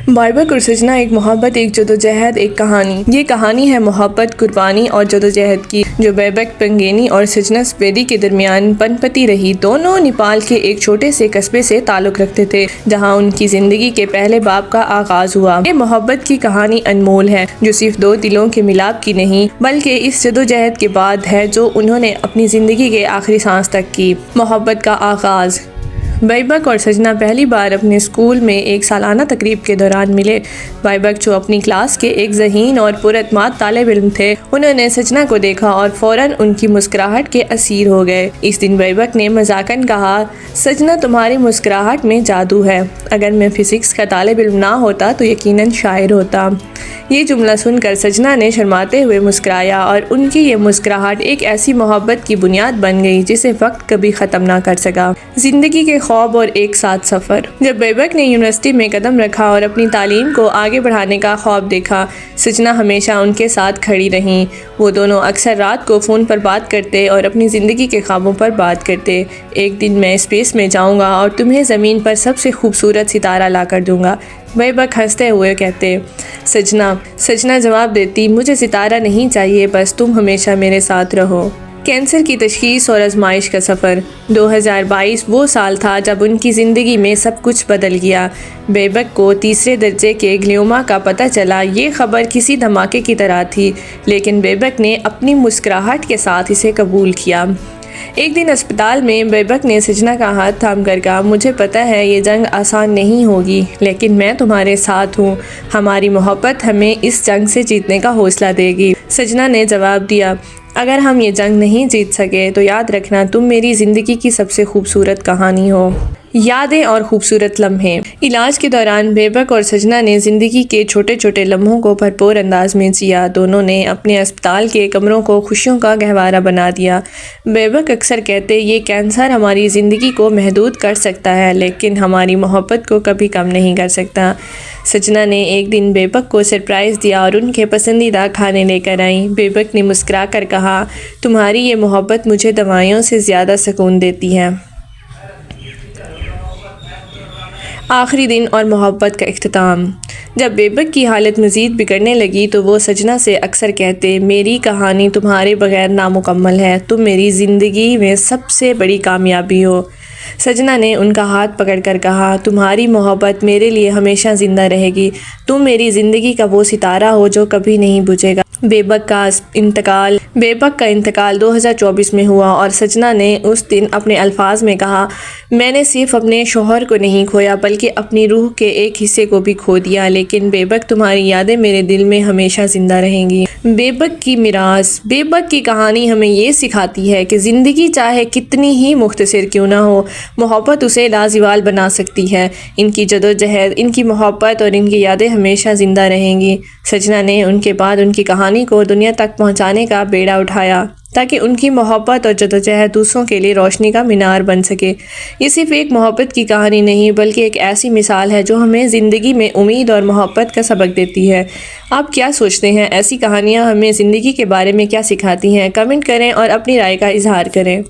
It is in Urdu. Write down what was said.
بائبک اور سجنا، ایک محبت، ایک جدوجہد، ایک کہانی۔ یہ کہانی ہے محبت، قربانی اور جدوجہد کی، جو بائبک پنگینی اور سجنا سپیدی کے درمیان پنپتی رہی۔ دونوں نیپال کے ایک چھوٹے سے قصبے سے تعلق رکھتے تھے، جہاں ان کی زندگی کے پہلے باب کا آغاز ہوا۔ یہ محبت کی کہانی انمول ہے، جو صرف دو دلوں کے ملاپ کی نہیں، بلکہ اس جدوجہد کے بعد ہے جو انہوں نے اپنی زندگی کے آخری سانس تک کی۔ محبت کا آغاز۔ بائبک اور سجنا پہلی بار اپنے اسکول میں ایک سالانہ تقریب کے دوران ملے۔ بائبک، جو اپنی کلاس کے ایک ذہین اور پراعتماد طالب علم تھے، انہوں نے سجنا کو دیکھا اور فوراً ان کی مسکراہٹ کے اسیر ہو گئے۔ اس دن بائبک نے مذاقاً کہا، سجنا، تمہاری مسکراہٹ میں جادو ہے۔ اگر میں فزکس کا طالب علم نہ ہوتا تو یقیناً شاعر ہوتا۔ یہ جملہ سن کر سجنا نے شرماتے ہوئے مسکرایا، اور ان کی یہ مسکراہٹ ایک ایسی محبت کی بنیاد بن گئی جسے وقت کبھی ختم نہ کر سکا۔ زندگی کے خواب اور ایک ساتھ سفر۔ جب بائبک نے یونیورسٹی میں قدم رکھا اور اپنی تعلیم کو آگے بڑھانے کا خواب دیکھا، سجنا ہمیشہ ان کے ساتھ کھڑی رہیں۔ وہ دونوں اکثر رات کو فون پر بات کرتے اور اپنی زندگی کے خوابوں پر بات کرتے۔ ایک دن میں اسپیس میں جاؤں گا اور تمہیں زمین پر سب سے خوبصورت ستارہ لا کر دوں گا، بائبک ہنستے ہوئے کہتے۔ سجنا جواب دیتی، مجھے ستارہ نہیں چاہیے، بس تم ہمیشہ میرے ساتھ رہو۔ کینسر کی تشخیص اور آزمائش کا سفر۔ 2022 وہ سال تھا جب ان کی زندگی میں سب کچھ بدل گیا۔ بائبک کو تیسرے درجے کے گلیوما کا پتہ چلا۔ یہ خبر کسی دھماکے کی طرح تھی، لیکن بائبک نے اپنی مسکراہٹ کے ساتھ اسے قبول کیا۔ ایک دن اسپتال میں بائبک نے سجنا کا ہاتھ تھام کر کہا، مجھے پتہ ہے یہ جنگ آسان نہیں ہوگی، لیکن میں تمہارے ساتھ ہوں۔ ہماری محبت ہمیں اس جنگ سے جیتنے کا حوصلہ دے گی۔ سجنا نے جواب دیا، اگر ہم یہ جنگ نہیں جیت سکے تو یاد رکھنا تم میری زندگی کی سب سے خوبصورت کہانی ہو۔ یادیں اور خوبصورت لمحے۔ علاج کے دوران بائبک اور سجنا نے زندگی کے چھوٹے چھوٹے لمحوں کو بھرپور انداز میں جیا۔ دونوں نے اپنے اسپتال کے کمروں کو خوشیوں کا گہوارہ بنا دیا۔ بائبک اکثر کہتے، یہ کینسر ہماری زندگی کو محدود کر سکتا ہے، لیکن ہماری محبت کو کبھی کم نہیں کر سکتا۔ سجنا نے ایک دن بائبک کو سرپرائز دیا اور ان کے پسندیدہ کھانے لے کر آئیں۔ بائبک نے مسکرا کر کہا، تمہاری یہ محبت مجھے دوائیوں سے زیادہ سکون دیتی ہے۔ آخری دن اور محبت کا اختتام۔ جب بائبک کی حالت مزید بگڑنے لگی تو وہ سجنا سے اکثر کہتے، میری کہانی تمہارے بغیر نامکمل ہے، تم میری زندگی میں سب سے بڑی کامیابی ہو۔ سجنا نے ان کا ہاتھ پکڑ کر کہا، تمہاری محبت میرے لیے ہمیشہ زندہ رہے گی، تم میری زندگی کا وہ ستارہ ہو جو کبھی نہیں بجھے گا۔ بائبک کا انتقال 2024 میں ہوا، اور سجنا نے اس دن اپنے الفاظ میں کہا، میں نے صرف اپنے شوہر کو نہیں کھویا بلکہ اپنی روح کے ایک حصے کو بھی کھو دیا، لیکن بائبک تمہاری یادیں میرے دل میں ہمیشہ زندہ رہیں گی۔ بائبک کی میراث۔ بائبک کی کہانی ہمیں یہ سکھاتی ہے کہ زندگی چاہے کتنی ہی مختصر کیوں نہ ہو، محبت اسے لازوال بنا سکتی ہے۔ ان کی جدوجہد، ان کی محبت اور ان کی یادیں ہمیشہ زندہ رہیں گی۔ سجنا نے ان کے بعد ان کی کہانی کو دنیا تک پہنچانے کا بیڑا اٹھایا، تاکہ ان کی محبت اور جدوجہد دوسروں کے لیے روشنی کا مینار بن سکے۔ یہ صرف ایک محبت کی کہانی نہیں، بلکہ ایک ایسی مثال ہے جو ہمیں زندگی میں امید اور محبت کا سبق دیتی ہے۔ آپ کیا سوچتے ہیں؟ ایسی کہانیاں ہمیں زندگی کے بارے میں کیا سکھاتی ہیں؟ کمنٹ کریں اور اپنی رائے کا اظہار کریں۔